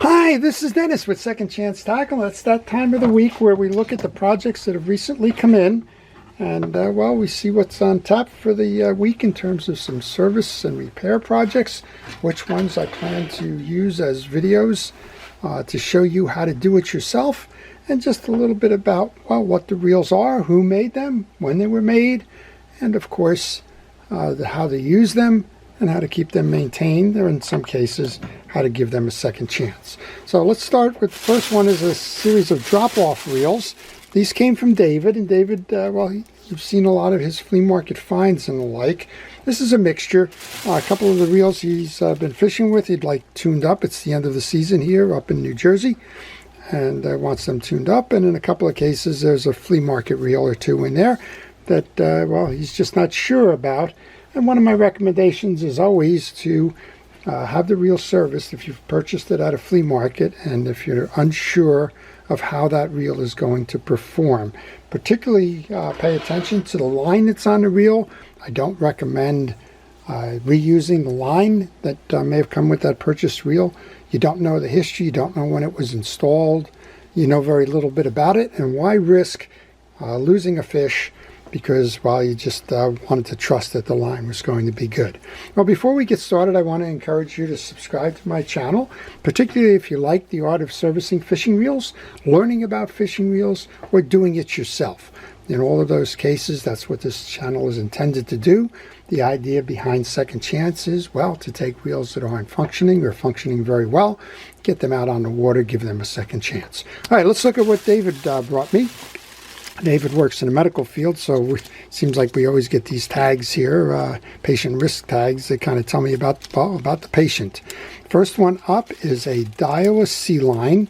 Hi, this is Dennis with Second Chance Tackle. It's that time of the week where we look at the projects that have recently come in and, well, we see what's on tap for the week in terms of some service and repair projects, which ones I plan to use as videos to show you how to do it yourself, and just a little bit about, well, what the reels are, who made them, when they were made, and of course how to use them and how to keep them maintained, or in some cases how to give them a second chance. So let's start with the first one. Is a series of drop-off reels. These came from David, and David, well, you've seen a lot of his flea market finds and the like. This is a mixture. A couple of the reels he's been fishing with, he'd like tuned up. It's the end of the season here up in New Jersey, and wants them tuned up. And in a couple of cases, there's a flea market reel or two in there that, well, he's just not sure about. And one of my recommendations is always to have the reel serviced if you've purchased it at a flea market, and if you're unsure of how that reel is going to perform. Particularly pay attention to the line that's on the reel. I don't recommend reusing the line that may have come with that purchased reel. You don't know the history, you don't know when it was installed, you know very little bit about it, and why risk losing a fish because, well, you just wanted to trust that the line was going to be good. Well, before we get started, I want to encourage you to subscribe to my channel, particularly if you like the art of servicing fishing reels, learning about fishing reels, or doing it yourself. In all of those cases, that's what this channel is intended to do. The idea behind Second Chance is, well, to take reels that aren't functioning or functioning very well, get them out on the water, give them a second chance. All right, let's look at what David brought me. David works in the medical field, so it seems like we always get these tags here, patient risk tags. They kind of tell me about the patient. First one up is a Daiwa Sea Line.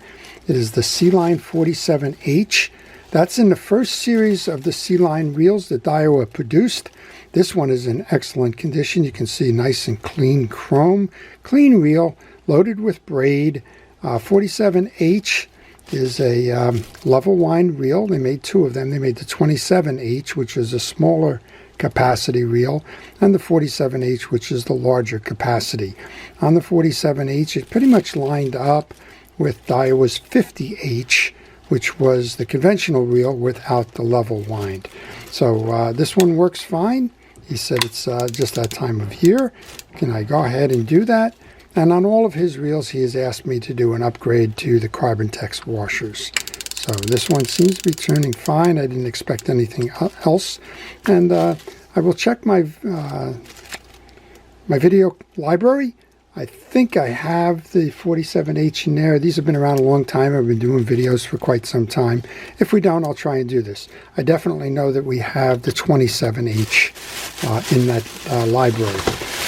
It is the Sea Line 47H. That's in the first series of the Sea Line reels that Daiwa produced. This one is in excellent condition. You can see nice and clean chrome, clean reel, loaded with braid. 47H is a level wind reel. They made two of them. They made the 27H, which is a smaller capacity reel, and the 47H, which is the larger capacity. On the 47H, it pretty much lined up with Daiwa's 50H, which was the conventional reel without the level wind. So this one works fine. He said it's just that time of year. Can I go ahead and do that? And on all of his reels, he has asked me to do an upgrade to the Carbon-Tex washers. So this one seems to be turning fine. I didn't expect anything else. And I will check my my video library. I think I have the 47H in there. These have been around a long time. I've been doing videos for quite some time. If we don't, I'll try and do this. I definitely know that we have the 27H in that library.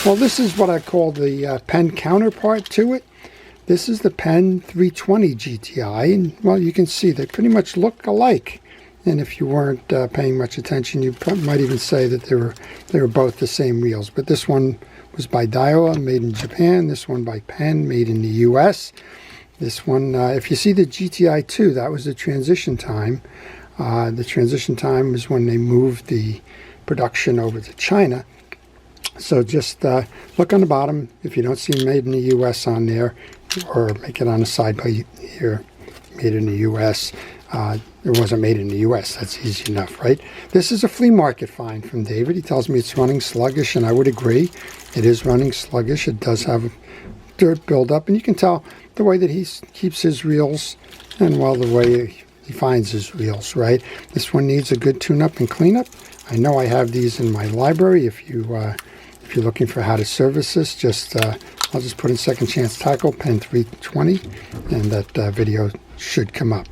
Well, this is what I call the Penn counterpart to it. This is the Penn 320 GTI, and, well, you can see they pretty much look alike. And if you weren't paying much attention, you might even say that they were both the same reels. But this one was by Daiwa, made in Japan. This one by Penn, made in the U.S. This one, if you see the GTI 2, that was the transition time. The transition time is when they moved the production over to China. So just look on the bottom. If you don't see made in the U.S. on there, or make it on the side by here, made in the U.S., it wasn't made in the U.S. That's easy enough, right? This is a flea market find from David. He tells me it's running sluggish, and I would agree. It is running sluggish. It does have dirt buildup, and you can tell the way that he keeps his reels, and, well, the way he finds his reels, right? This one needs a good tune-up and cleanup. I know I have these in my library. If you're looking for how to service this, just I'll just put in Second Chance Tackle, Penn 320, and that video should come up.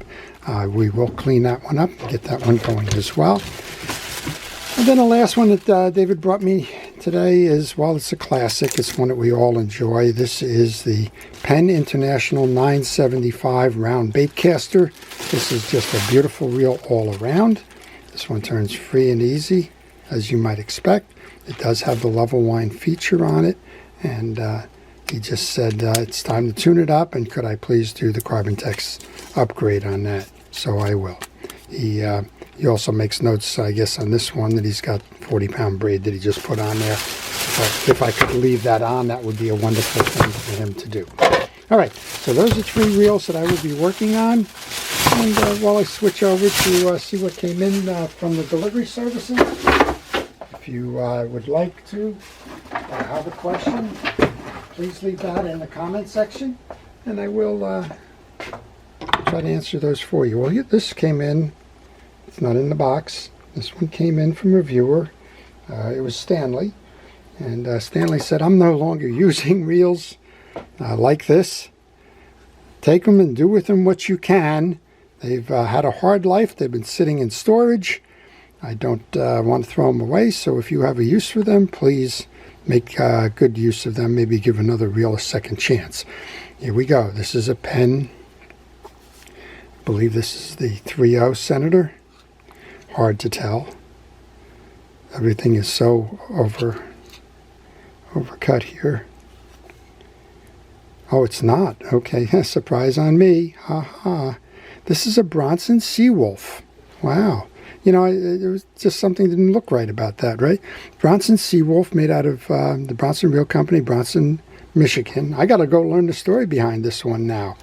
We will clean that one up, get that one going as well. And then the last one that David brought me today is, well, it's a classic. It's one that we all enjoy. This is the Penn International 975 round bait caster. This is just a beautiful reel all around. This one turns free and easy, as you might expect. It does have the level wind feature on it, and he just said it's time to tune it up, and could I please do the Carbon-Tex upgrade on that? So I will. He also makes notes, I guess, on this one that he's got 40-pound braid that he just put on there. But if I could leave that on, that would be a wonderful thing for him to do. All right, so those are 3 reels that I will be working on. And while I switch over to see what came in from the delivery services, if you would like to have a question, please leave that in the comment section, and I will try to answer those for you. Well, this came in. It's not in the box. This one came in from a viewer. It was Stanley, and Stanley said, "I'm no longer using reels like this. Take them and do with them what you can. They've had a hard life. They've been sitting in storage. I don't want to throw them away, so if you have a use for them, please make good use of them. Maybe give another reel a second chance." Here we go. This is a Penn. I believe this is the 3.0 Senator. Hard to tell. Everything is so overcut here. Oh, it's not. Okay, surprise on me. Ha. This is a Bronson Seawolf. Wow. You know, there was just something that didn't look right about that, right? Bronson Seawolf, made out of the Bronson Reel Company, Bronson, Michigan. I got to go learn the story behind this one now.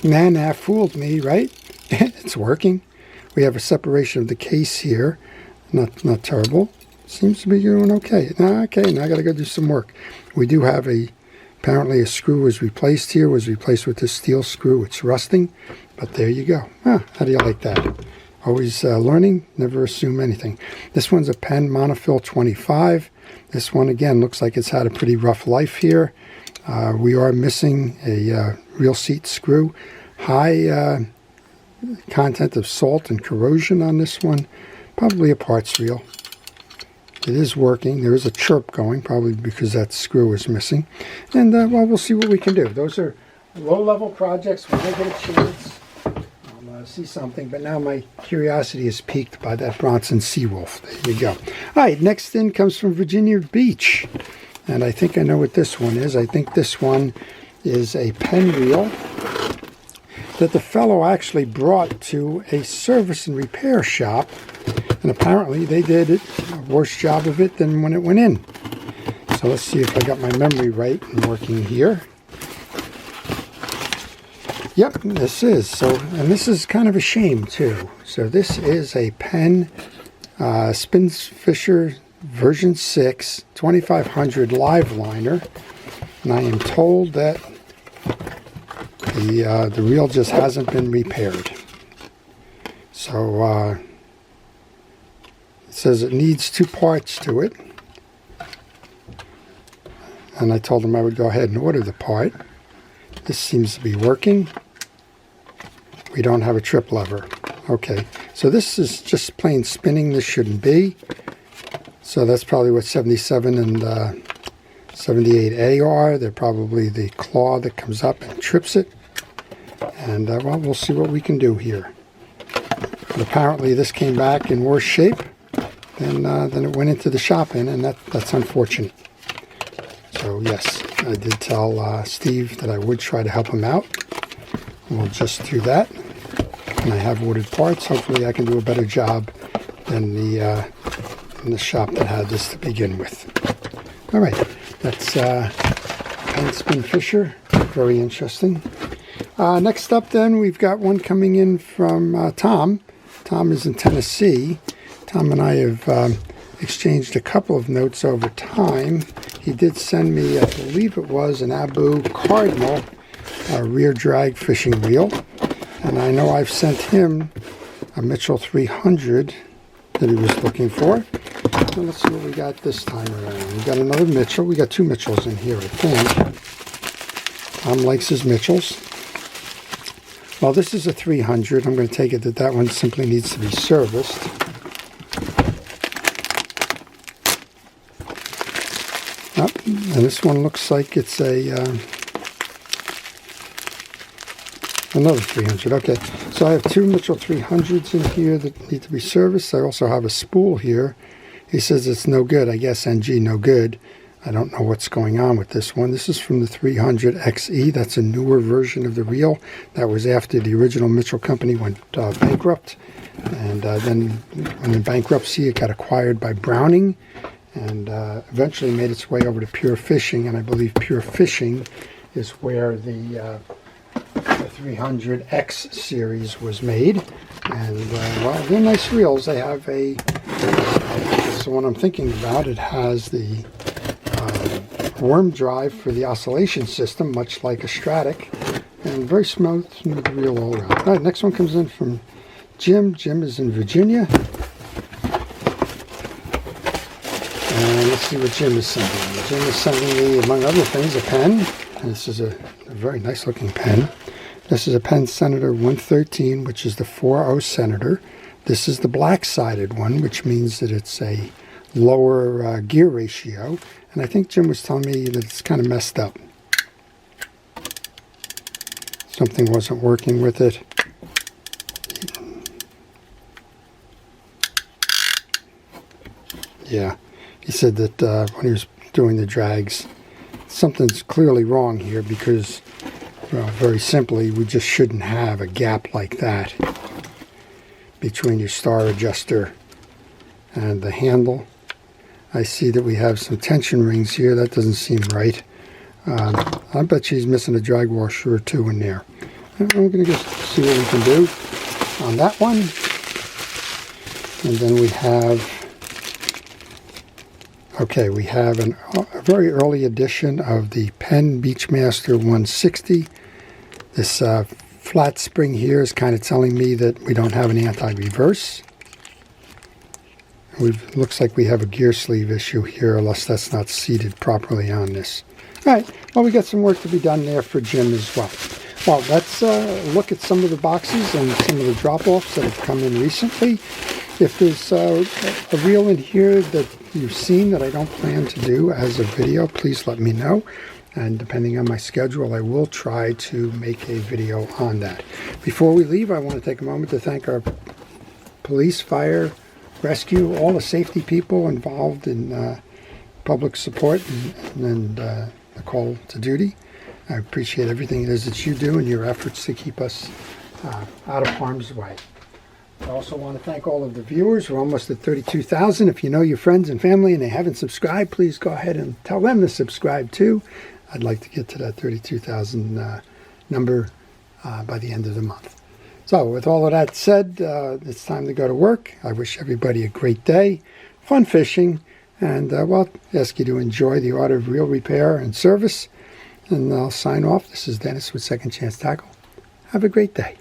Nah, fooled me, right? It's working. We have a separation of the case here. Not terrible. Seems to be doing okay. Now I got to go do some work. We do have apparently a screw was replaced here, was replaced with this steel screw. It's rusting, but there you go. How do you like that? Always learning, never assume anything. This one's a Penn Monofill 25. This one, again, looks like it's had a pretty rough life here. We are missing a reel seat screw. High content of salt and corrosion on this one. Probably a parts reel. It is working. There is a chirp going, probably because that screw is missing. And, well, we'll see what we can do. Those are low-level projects. When I get a chance, I'll see something. But now my curiosity is piqued by that Bronson Seawolf. There you go. All right, next in comes from Virginia Beach. And I think I know what this one is. I think this one is a Penn reel that the fellow actually brought to a service and repair shop. And apparently they did a worse job of it than when it went in. So let's see if I got my memory right and working here. Yep, this is. And this is kind of a shame too. So this is a Penn Spinfisher version 6 2500 live liner. And I am told that the reel just hasn't been repaired. So it says it needs 2 parts to it. And I told him I would go ahead and order the part. This seems to be working. We don't have a trip lever. Okay, so this is just plain spinning. This shouldn't be. So that's probably what 77 and 78A are. They're probably the claw that comes up and trips it. And well, we'll see what we can do here. But apparently this came back in worse shape than it went into the shop in, and that's unfortunate. So yes, I did tell Steve that I would try to help him out. We'll just do that. And I have ordered parts. Hopefully I can do a better job than the shop that had this to begin with. All right, that's Penn Spinfisher. Very interesting. Next up then, we've got one coming in from Tom. Tom is in Tennessee. Tom and I have exchanged a couple of notes over time. He did send me, I believe it was an Abu Cardinal rear drag fishing reel. And I know I've sent him a Mitchell 300 that he was looking for. So let's see what we got this time around. We got another Mitchell. We got 2 Mitchells in here, I think. Tom likes his Mitchells. Well, this is a 300. I'm going to take it that one simply needs to be serviced. And this one looks like it's another 300. Okay, so I have 2 Mitchell 300s in here that need to be serviced. I also have a spool here. He says it's no good. I guess NG no good. I don't know what's going on with this one. This is from the 300XE. That's a newer version of the reel. That was after the original Mitchell company went bankrupt. And then when in bankruptcy, it got acquired by Browning and eventually made its way over to Pure Fishing. And I believe Pure Fishing is where the 300X series was made. And well, they're nice reels. They have a, this is the one I'm thinking about. It has the worm drive for the oscillation system, much like a Stratic, and very smooth reel all around. All right, next one comes in from Jim. Jim is in Virginia. And let's see what Jim is sending me. Jim is sending me, among other things, a pen. And this is a very nice looking pen. This is a Penn Senator 113, which is the 4.0 Senator. This is the black-sided one, which means that it's a lower gear ratio. And I think Jim was telling me that it's kind of messed up. Something wasn't working with it. Yeah, he said that when he was doing the drags, something's clearly wrong here because, well, very simply, we just shouldn't have a gap like that between your star adjuster and the handle. I see that we have some tension rings here. That doesn't seem right. I bet she's missing a drag washer or two in there. I'm going to just see what we can do on that one. And then we have, okay, we have a very early edition of the Penn Beachmaster 160. This flat spring here is kind of telling me that we don't have an anti-reverse. Looks like we have a gear sleeve issue here, unless that's not seated properly on this. All right, well, we got some work to be done there for Jim as well. Well, let's look at some of the boxes and some of the drop-offs that have come in recently. If there's a reel in here that you've seen that I don't plan to do as a video, please let me know. And depending on my schedule, I will try to make a video on that. Before we leave, I want to take a moment to thank our police, fire, rescue, all the safety people involved in public support and the call to duty. I appreciate everything it is that you do and your efforts to keep us out of harm's way. I also want to thank all of the viewers. We're almost at 32,000. If you know your friends and family and they haven't subscribed, please go ahead and tell them to subscribe too. I'd like to get to that 32,000 number by the end of the month. So with all of that said, it's time to go to work. I wish everybody a great day, fun fishing, and well, ask you to enjoy the art of reel repair and service. And I'll sign off. This is Dennis with Second Chance Tackle. Have a great day.